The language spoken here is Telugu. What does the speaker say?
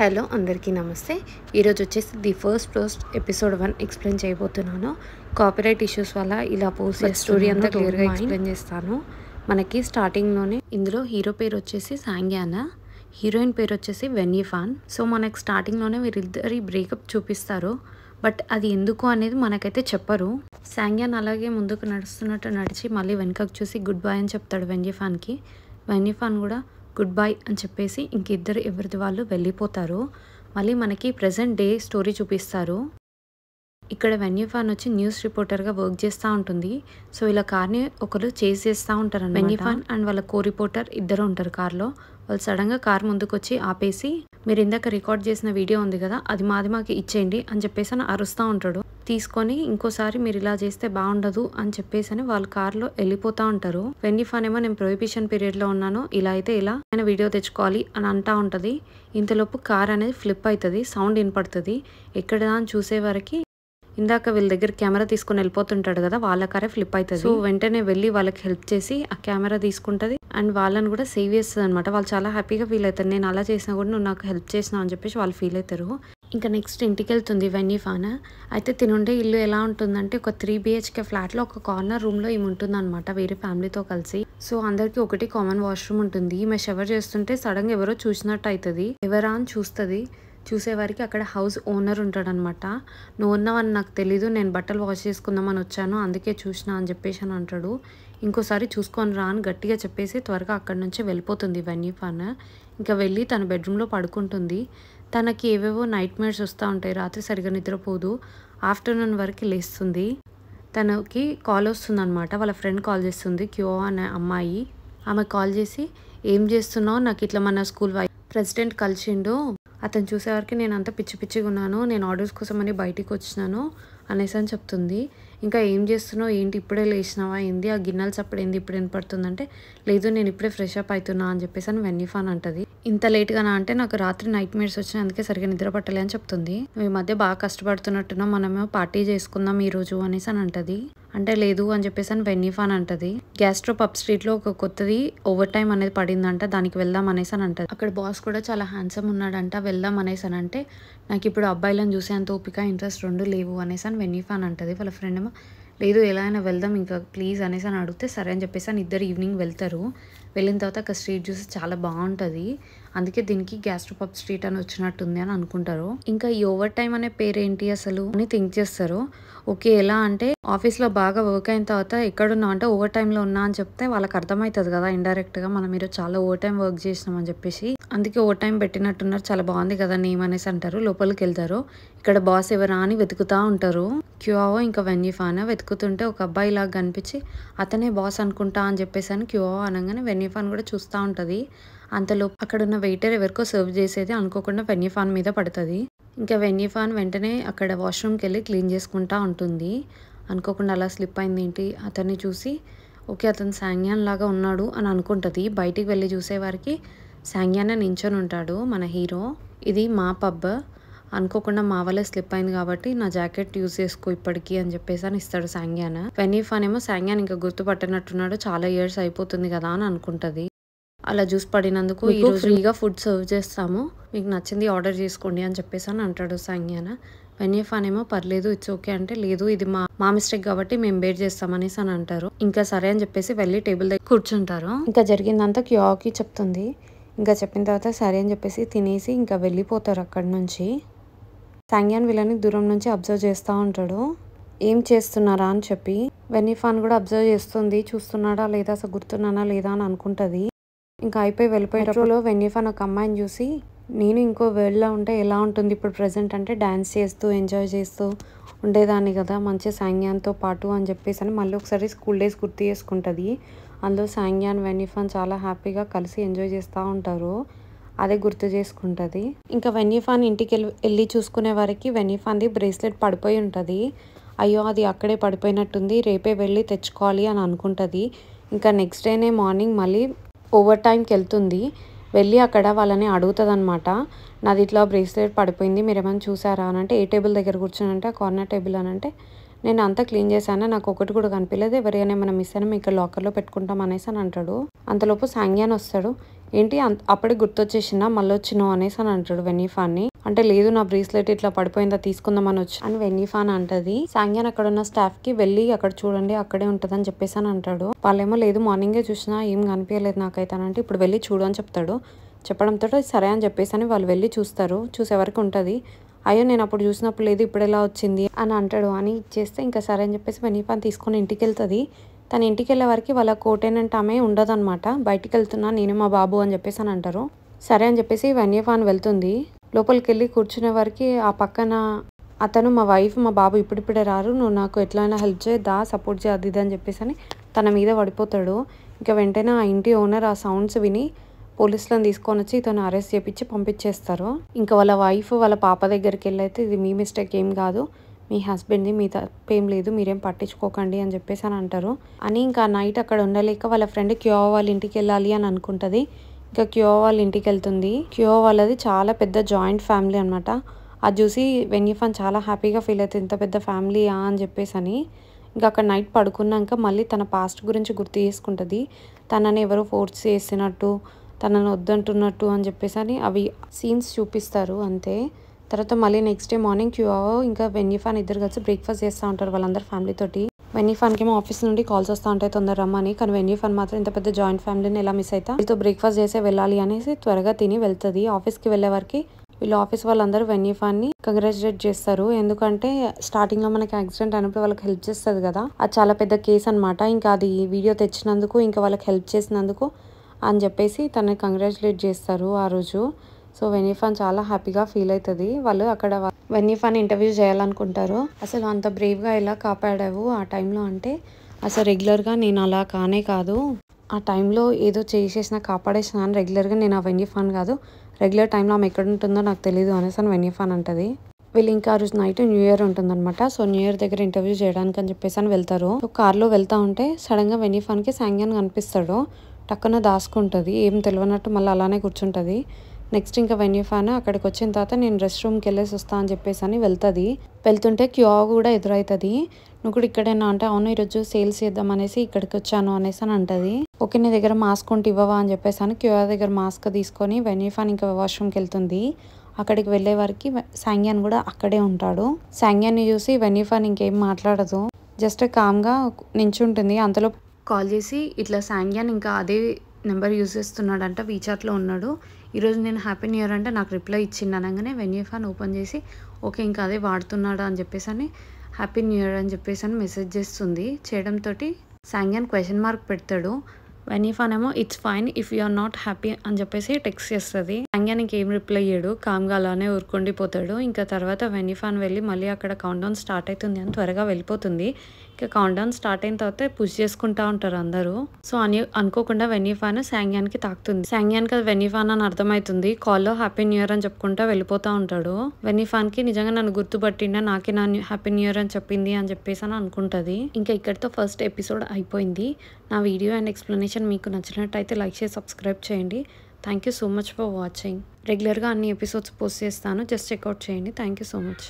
హలో అందరికీ నమస్తే. ఈరోజు వచ్చేసి ది ఫస్ట్ ఎపిసోడ్ 1 ఎక్స్ప్లెయిన్ చేయబోతున్నాను. కాపీరైట్ ఇష్యూస్ వల్ల ఇలా పోస్ట్ స్టోరీ అంతా క్లియర్గా ఎక్స్ప్లెయిన్ చేస్తాను. మనకి స్టార్టింగ్లోనే ఇందులో హీరో పేరు వచ్చేసి సాంగ్యానా, హీరోయిన్ పేరు వచ్చేసి వెన్యీఫాన్. సో మనకి స్టార్టింగ్లోనే వీరిద్దరి బ్రేకప్ చూపిస్తారు. బట్ అది ఎందుకు అనేది మనకైతే చెప్పరు. సాంగ్యాన్ అలాగే ముందుకు నడుస్తున్నట్టు నడిచి మళ్ళీ వెనకకు చూసి గుడ్ బై అని చెప్తాడు వెన్యీఫాన్కి. వెన్యీఫాన్ కూడా గుడ్ బై అని చెప్పేసి ఇంకిద్దరు ఎవరిది వాళ్ళు వెళ్ళిపోతారు. మళ్ళీ మనకి ప్రజెంట్ డే స్టోరీ చూపిస్తారు. ఇక్కడ వెన్యీఫాన్ వచ్చి న్యూస్ రిపోర్టర్గా వర్క్ చేస్తూ ఉంటుంది. సో ఇలా కార్ని ఒకరు చేజ్ చేస్తూ ఉంటారు. వెన్యీఫాన్ అండ్ వాళ్ళ కో రిపోర్టర్ ఇద్దరు ఉంటారు కార్లో. వాళ్ళు సడన్గా కార్ ముందుకు వచ్చి ఆపేసి, మీరు ఇందాక రికార్డ్ చేసిన వీడియో ఉంది కదా, అది మాకు ఇచ్చేయండి అని చెప్పేసి అని అరుస్తూ ఉంటాడు. తీసుకొని ఇంకోసారి మీరు ఇలా చేస్తే బాగుండదు అని చెప్పేసి అని వాళ్ళ కార్లో వెళ్ళిపోతూ ఉంటారు. వెన్యీఫాన్ ఏమో నేను ప్రొహిబిషన్ పీరియడ్లో ఉన్నాను, ఇలా అయితే ఇలా ఆయన వీడియో తెచ్చుకోవాలి అని అంటూ ఉంటుంది. ఇంతలోపు కార్ అనేది ఫ్లిప్ అవుతుంది, సౌండ్ వినపడుతుంది. ఎక్కడ అని చూసే వరకు ఇందాక వీళ్ళ దగ్గర కెమెరా తీసుకుని వెళ్ళిపోతుంటాడు కదా, వాళ్ళ కారే ఫ్లిప్ అవుతుంది. సో వెంటనే వెళ్ళి వాళ్ళకి హెల్ప్ చేసి ఆ కెమెరా తీసుకుంటుంది అండ్ వాళ్ళని కూడా సేవ్ చేస్తుంది అనమాట. వాళ్ళు చాలా హ్యాపీగా ఫీల్ అవుతారు. నేను అలా చేసినా కూడా నువ్వు నాకు హెల్ప్ చేసినావు అని చెప్పేసి వాళ్ళు ఫీల్ అవుతారు. ఇంకా నెక్స్ట్ ఇంటికి వెళ్తుంది వెన్యీఫాన్. అయితే తినుండే ఇల్లు ఎలా ఉంటుందంటే ఒక 3 BHK ఫ్లాట్లో ఒక కార్నర్ రూమ్లో ఈమె ఉంటుంది అనమాట, వేరే ఫ్యామిలీతో కలిసి. సో అందరికి ఒకటి కామన్ వాష్రూమ్ ఉంటుంది. ఈమె షవర్ చేస్తుంటే సడన్గా ఎవరో చూసినట్టు అవుతుంది. ఎవరా అని చూస్తుంది. చూసేవారికి అక్కడ హౌస్ ఓనర్ ఉంటాడనమాట. నువ్వు ఉన్నావని నాకు తెలీదు, నేను బట్టలు వాష్ చేసుకుందామని వచ్చాను, అందుకే చూసినా అని చెప్పేసి అని అంటాడు. ఇంకోసారి చూసుకొని రా అని గట్టిగా చెప్పేసి త్వరగా అక్కడి నుంచి వెళ్ళిపోతుంది వెన్యీఫాన్. ఇంకా వెళ్ళి తన బెడ్రూమ్లో పడుకుంటుంది. తనకి ఏవేవో నైట్ మేర్స్ వస్తూ ఉంటాయి, రాత్రి సరిగా నిద్రపోదు. ఆఫ్టర్నూన్ వరకు లేస్తుంది. తనకి కాల్ వస్తుంది అనమాట. వాళ్ళ ఫ్రెండ్ కాల్ చేస్తుంది, క్యో అనే అమ్మాయి. ఆమె కాల్ చేసి, ఏం చేస్తున్నావు, నాకు ఇట్లా మన స్కూల్ ప్రెసిడెంట్ కలిసిండు, అతను చూసేవారికి నేను అంతా పిచ్చిగా ఉన్నాను, నేను ఆర్డర్స్ కోసం అని బయటికి వచ్చినాను అనేసి అని చెప్తుంది. ఇంకా ఏం చేస్తున్నావు, ఏంటి ఇప్పుడే లేచినావా, ఏంది ఆ గిన్నెలు చప్పుడు ఏంది ఇప్పుడు వినపడుతుందంటే, లేదు నేను ఇప్పుడే ఫ్రెష్ అప్ అవుతున్నా అని చెప్పేసి అని వెన్యీఫాన్ అంటది. ఇంత లేట్గానా అంటే, నాకు రాత్రి నైట్ మేర్స్ వచ్చినాయి, అందుకే సరిగా నిద్ర పట్టలే అని చెప్తుంది. నువ్వు ఈ మధ్య బాగా కష్టపడుతున్నట్టున్నావు, మనమేమో పార్టీ చేసుకుందాం ఈ రోజు అనేసి అని అంటది. అంటే లేదు అని చెప్పేసి అని వెన్యీఫాన్ అంటది. గ్యాస్ట్రో పబ్ స్ట్రీట్లో ఒక కొత్తది ఓవర్ టైం అనేది పడిందంట, దానికి వెళ్దాం అనేసి అని అంటది. అక్కడ బాస్ కూడా చాలా హ్యాండ్సమ్ ఉన్నాడంట, వెళ్దాం అనేసి అని అంటే, నాకు ఇప్పుడు అబ్బాయిలను చూసే అంత ఓపిక ఇంట్రెస్ట్ రెండు లేవు అనేసి అని వెన్యీఫాన్ అంటది. వాళ్ళ ఫ్రెండ్ ఏమో లేదు ఎలా అయినా వెళ్దాం ఇంకా ప్లీజ్ అనేసి అని అడిగితే సరే అని చెప్పేసి అని ఇద్దరు ఈవినింగ్ వెళ్తారు. వెళ్ళిన తర్వాత అక్కడ స్ట్రీట్ చూసి చాలా బాగుంటుంది, అందుకే దీనికి గ్యాస్ట్రో పబ్ స్ట్రీట్ అని వచ్చినట్టుంది అని అనుకుంటారు. ఇంకా ఈ ఓవర్ టైం అనే పేరేంటి అసలు అని థింక్ చేస్తారు. ఓకే ఎలా అంటే, ఆఫీస్లో బాగా వర్క్ అయిన తర్వాత ఎక్కడున్నావు అంటే ఓవర్ టైంలో ఉన్నా అని చెప్తే వాళ్ళకి అర్థమవుతుంది కదా ఇండైరెక్ట్గా, మనం మీరు చాలా ఓవర్ టైం వర్క్ చేసినాం అని చెప్పేసి, అందుకే ఓవర్ టైం పెట్టినట్టున్నారు, చాలా బాగుంది కదా నేమ్ అనేసి అంటారు. లోపలికి వెళ్తారు. ఇక్కడ బాస్ ఎవరా అని వెతుకుతూ ఉంటారు. క్యూఆవో ఇంకా వెన్యీఫాన్ వెతుకుతుంటే ఒక అబ్బాయి లాగా కనిపించి, అతనే బాస్ అనుకుంటా అని చెప్పేసి అని క్యూఆవో అనగానే వెన్యీఫాన్ కూడా చూస్తూ ఉంటుంది. అంతలో అక్కడ ఉన్న వెయిటర్ ఎవరికో సర్వ్ చేసేది అనుకోకుండా వెన్యీఫాన్ మీద పడుతుంది. ఇంకా వెన్యీఫాన్ వెంటనే అక్కడ వాష్రూమ్కి వెళ్ళి క్లీన్ చేసుకుంటా ఉంటుంది. అనుకోకుండా అలా స్లిప్ అయింది ఏంటి, అతన్ని చూసి ఓకే అతను సాంగ్యాన్ లాగా ఉన్నాడు అని అనుకుంటుంది. బయటికి వెళ్ళి చూసేవారికి సాంగ్యానే నించొని ఉంటాడు మన హీరో. ఇది మా పబ్, అనుకోకుండా మా వల్లే స్లిప్ అయింది కాబట్టి నా జాకెట్ యూజ్ చేసుకో ఇప్పటికి అని చెప్పేసి అని ఇస్తాడు సాంగ్యాన్. వెన్యీఫాన్ ఏమో సాంగ్యాన్ ఇంకా గుర్తుపట్టినట్టున్నాడు, చాలా ఇయర్స్ అయిపోతుంది కదా అని అనుకుంటుంది. అలా జ్యూస్ పడినందుకు ఈరోజు ఫ్రీగా ఫుడ్ సర్వ్ చేస్తాము, మీకు నచ్చింది ఆర్డర్ చేసుకోండి అని చెప్పేసి అని అంటాడు సాంగ్యాన్. వెన్యీఫాన్ ఏమో పర్లేదు ఇట్స్ ఓకే అంటే, లేదు ఇది మా మిస్టేక్ కాబట్టి మేము బేర్ చేస్తామనేసి అని అంటారు. ఇంకా సరే అని చెప్పేసి వెళ్ళి టేబుల్ దగ్గర కూర్చుంటారు. ఇంకా జరిగిందంతా క్యూఆకి చెప్తుంది. ఇంకా చెప్పిన తర్వాత సరే అని చెప్పేసి తినేసి ఇంకా వెళ్ళిపోతారు అక్కడి నుంచి. సాంగ్యాన్ వీళ్ళని దూరం నుంచి అబ్జర్వ్ చేస్తూ ఉంటాడు, ఏం చేస్తున్నారా అని చెప్పి. వెన్యీఫాన్ కూడా అబ్జర్వ్ చేస్తుంది, చూస్తున్నాడా లేదా అసలు గుర్తున్నానా లేదా అని అనుకుంటుంది. ఇంకా అయిపోయి వెళ్ళిపోయేటప్పుడు వెన్యీఫాన్ ఒక అమ్మాయిని చూసి, నేను ఇంకో వరల్డ్లో ఉంటే ఎలా ఉంటుంది ఇప్పుడు ప్రజెంట్ అంటే, డ్యాన్స్ చేస్తూ ఎంజాయ్ చేస్తూ ఉండేదాన్ని కదా మంచి సాంగ్యాన్తో పాటు అని చెప్పేసి అని మళ్ళీ ఒకసారి స్కూల్ డేస్ గుర్తు చేసుకుంటుంది. అందులో సాంగ్యాన్ వెన్యీఫాన్ చాలా హ్యాపీగా కలిసి ఎంజాయ్ చేస్తూ ఉంటారు, అదే గుర్తు చేసుకుంటుంది. ఇంకా వెన్యీఫాన్ ఇంటికి వెళ్ళి చూసుకునే వారికి వెన్యీఫాన్ది బ్రేస్లెట్ పడిపోయి ఉంటుంది. అయ్యో అది అక్కడే పడిపోయినట్టుంది, రేపే వెళ్ళి తెచ్చుకోవాలి అని అనుకుంటుంది. ఇంకా నెక్స్ట్ డేనే మార్నింగ్ మళ్ళీ ఓవర్ టైంకి వెళ్తుంది. వెళ్ళి అక్కడ వాళ్ళని అడుగుతుంది అనమాట, నాది ఇట్లా బ్రేస్లెట్ పడిపోయింది, మీరు ఏమైనా చూసారా అని అంటే, ఏ టేబుల్ దగ్గర కూర్చొని అంటే కార్నర్ టేబుల్ అని అంటే, నేను అంతా క్లీన్ చేశాను, నాకు ఒకటి కూడా కనిపించలేదు, ఎవరైనా ఏమైనా మిస్ అయినా ఇక్కడ లాకర్లో పెట్టుకుంటాం అనేసి అని అంటాడు. అంతలోపు సాంగ్యాన్ వస్తాడు. ఏంటి అప్పుడే గుర్తొచ్చేసిందా మళ్ళీ వచ్చినావు అనేసి అని అంటాడు వెన్నీఫాన్ని. అంటే లేదు నా బ్రేస్లెట్ ఇట్లా పడిపోయిందా తీసుకుందామని వచ్చి అని వెన్నీఫాన్ అంటది. సాంగ్యాన్ అక్కడ ఉన్న స్టాఫ్ కి వెళ్ళి అక్కడ చూడండి అక్కడే ఉంటదని చెప్పేసి అని అంటాడు. వాళ్ళేమో లేదు మార్నింగే చూసినా ఏం కనిపించలేదు నాకైతే అంటే ఇప్పుడు వెళ్ళి చూడు అని చెప్తాడు. చెప్పడంతో సరే అని చెప్పేసి అని వాళ్ళు వెళ్ళి చూస్తారు. చూసేవరకు ఉంటుంది. అయ్యో నేను అప్పుడు చూసినప్పుడు లేదు ఇప్పుడు ఎలా వచ్చింది అని అంటాడు. అని ఇచ్చేస్తే ఇంకా సరే అని చెప్పేసి వెన్నీఫాన్ తీసుకొని ఇంటికి వెళ్తుంది. తన ఇంటికి వెళ్ళే వరకు వాళ్ళ కోటేనంటే ఆమె ఉండదన్నమాట. బయటికి వెళ్తున్నా నేను మా బాబు అని చెప్పేసి అని అంటారు. సరే అని చెప్పేసి వెన్నీఫాన్ వెళ్తుంది. లోపలికి వెళ్ళి కూర్చునే వరకు ఆ పక్కన అతను మా వైఫ్ మా బాబు ఇప్పుడిప్పుడే రారు, నువ్వు నాకు ఎట్లయినా హెల్ప్ చేయదా సపోర్ట్ చేయద్దు ఇది అని చెప్పేసి అని తన మీద పడిపోతాడు. ఇంకా వెంటనే ఆ ఇంటి ఓనర్ ఆ సౌండ్స్ విని పోలీసులను తీసుకొని వచ్చి తను అరెస్ట్ చేపించి పంపించేస్తారు. ఇంకా వాళ్ళ వైఫ్ వాళ్ళ పాప దగ్గరికి వెళ్ళి అయితే ఇది మీ మిస్టేక్ ఏం కాదు, మీ హస్బెండ్ది మీ తప్పేం లేదు, మీరేం పట్టించుకోకండి అని చెప్పేసి అని అంటారు. అని ఇంకా నైట్ అక్కడ ఉండలేక వాళ్ళ ఫ్రెండ్ క్యో వాళ్ళ ఇంటికి వెళ్ళాలి అని అనుకుంటుంది. ఇంకా క్యో వాళ్ళ ఇంటికి వెళ్తుంది. క్యో వాళ్ళది చాలా పెద్ద జాయింట్ ఫ్యామిలీ అనమాట. అది చూసి వెన్నీఫాన్ చాలా హ్యాపీగా ఫీల్ అవుతుంది, ఇంత పెద్ద ఫ్యామిలీయా అని చెప్పేసి అని. ఇంకా అక్కడ నైట్ పడుకున్నాక మళ్ళీ తన పాస్ట్ గురించి గుర్తు చేసుకుంటుంది. తనని ఎవరో ఫోర్స్ చేసినట్టు, తనని వద్దంటున్నట్టు అని చెప్పేసి అని అవి సీన్స్ చూపిస్తారు అంతే. తర్వాత మళ్ళీ నెక్స్ట్ డే మార్నింగ్ క్యూ ఇంకా వెన్నీఫాన్ ఇద్దరు కలిసి బ్రేక్ఫాస్ట్ చేస్తూ ఉంటారు వాళ్ళందరూ ఫ్యామిలీతోటి. వెన్నీఫాన్కి ఏమో ఆఫీస్ నుండి కాల్స్ వస్తూ ఉంటాయి తొందర రమ్మని. కానీ వెన్నీఫాన్ మాత్రం ఇంత పెద్ద జాయింట్ ఫ్యామిలీని ఎలా మిస్ అవుతా, వీళ్ళతో బ్రేక్ఫాస్ట్ చేసే వెళ్ళాలి అనేసి త్వరగా తిని వెళ్తుంది. ఆఫీస్కి వెళ్ళే వరకు వీళ్ళు ఆఫీస్ వాళ్ళందరూ వెన్నీఫాన్ని కంగ్రాచులేట్ చేస్తారు. ఎందుకంటే స్టార్టింగ్ లో మనకి యాక్సిడెంట్ అయినప్పుడు వాళ్ళకి హెల్ప్ చేస్తుంది కదా, అది చాలా పెద్ద కేసు అనమాట. ఇంకా అది వీడియో తెచ్చినందుకు ఇంకా వాళ్ళకి హెల్ప్ చేసినందుకు అని చెప్పేసి తనని కంగ్రాచులేట్ చేస్తారు ఆ రోజు. సో వెన్నీఫాన్ చాలా హ్యాపీగా ఫీల్ అవుతుంది. వాళ్ళు అక్కడ వెన్నీఫాన్ ఇంటర్వ్యూ చేయాలనుకుంటారు. అసలు అంత బ్రేవ్గా ఎలా కాపాడావు ఆ టైంలో అంటే, అసలు రెగ్యులర్గా నేను అలా కానే కాదు, ఆ టైంలో ఏదో చేసేసిన కాపాడేసిన అని రెగ్యులర్గా నేను ఆ వెన్నీఫాన్ కాదు, రెగ్యులర్ టైంలో ఆమె ఎక్కడ ఉంటుందో నాకు తెలియదు అనేసి అని వెన్నీఫాన్ అంటది. వీళ్ళు ఇంకా ఆ రోజు నైట్ న్యూ ఇయర్ ఉంటుందన్నమాట. సో న్యూ ఇయర్ దగ్గర ఇంటర్వ్యూ చేయడానికి అని చెప్పేసి అని వెళ్తారు. కార్లో వెళ్తా ఉంటే సడన్గా వెన్నీఫాన్కి సాంగ్యాన్ కనిపిస్తాడు. టక్కున దాచుకుంటుంది, ఏం తెలియనట్టు మళ్ళీ అలానే కూర్చుంటుంది. నెక్స్ట్ ఇంకా వెన్నీఫాన్ అక్కడికి వచ్చిన తర్వాత నేను రెస్ట్ రూమ్కి వెళ్ళేసి వస్తా అని చెప్పేసి అని వెళ్తుంది. వెళ్తుంటే క్యో కూడా ఎదురవుతుంది. నువ్వు కూడా ఇక్కడేనా అంటే అవును ఈరోజు సేల్స్ చేద్దాం అనేసి ఇక్కడికి వచ్చాను అనేసి అని అంటది. ఓకే నీ దగ్గర మాస్క్ ఉంటే ఇవ్వవా అని చెప్పేసి అని క్యో దగ్గర మాస్క్ తీసుకొని వెన్నీఫాన్ ఇంకా వాష్రూమ్కి వెళ్తుంది. అక్కడికి వెళ్ళే వరకు సాంగ్యాన్ కూడా అక్కడే ఉంటాడు. సాంగ్యాన్ని చూసి వెన్నీఫాన్ ఇంకేం మాట్లాడదు, జస్ట్ కామ్గా నించుంటుంది. అంతలో కాల్ చేసి ఇట్లా సాంగ్యాన్ ఇంకా అదే నెంబర్ యూజ్ చేస్తున్నాడంట, వీచాట్లో ఉన్నాడు, ఈరోజు నేను హ్యాపీ న్యూ ఇయర్ అంటే నాకు రిప్లై ఇచ్చింది అనగానే వెన్నీఫాన్ ఓపెన్ చేసి ఓకే ఇంకా అదే వాడుతున్నాడు అని చెప్పేసి అని హ్యాపీ న్యూ ఇయర్ అని చెప్పేసి అని మెసేజ్ చేస్తుంది. చేయడంతో సాంగ్యాన్ క్వశ్చన్ మార్క్ పెడతాడు. వెన్నీఫాన్ ఏమో it's fine if you are not happy అని చెప్పేసి టెక్స్ట్ చేస్తుంది. సాంగ్యాన్ ఇంకేం రిప్లై ఇయ్యడు, కామ్గా అలానే ఊరుకుండిపోతాడు. ఇంకా తర్వాత వెన్నీఫాన్ వెళ్ళి మళ్ళీ అక్కడ కౌంట్ డౌన్ స్టార్ట్ అవుతుంది అని త్వరగా వెళ్ళిపోతుంది. ఇంకా కౌంట్ డౌన్ స్టార్ట్ అయిన తర్వాత పుష్ చేసుకుంటా ఉంటారు అందరూ. సో అనుకోకుండా వెన్నీఫాన్ సాంగ్యాన్కి తాకుతుంది. సాంగ్యాన్కి అది వెన్నీఫాన్ అని అర్థమవుతుంది. కాల్లో హ్యాపీ న్యూ ఇయర్ అని చెప్పుకుంటా వెళ్ళిపోతా ఉంటాడు. వెన్నీఫాన్కి నిజంగా నన్ను గుర్తుపట్టిండా, నాకే నా హ్యాపీ న్యూ ఇయర్ అని చెప్పింది అని చెప్పేసి అని అనుకుంటుంది. ఇంకా ఇక్కడితో ఫస్ట్ ఎపిసోడ్ అయిపోయింది. నా వీడియో అండ్ ఎక్స్ప్లెనేషన్ మీకు నచ్చినట్టయితే లైక్ చేసి సబ్స్క్రైబ్ చేయండి. Thank you so much for watching. రెగ్యులర్గా అన్ని ఎపిసోడ్స్ పోస్ట్ చేస్తాను, జస్ట్ చెక్అవుట్ చేయండి. Thank you so much.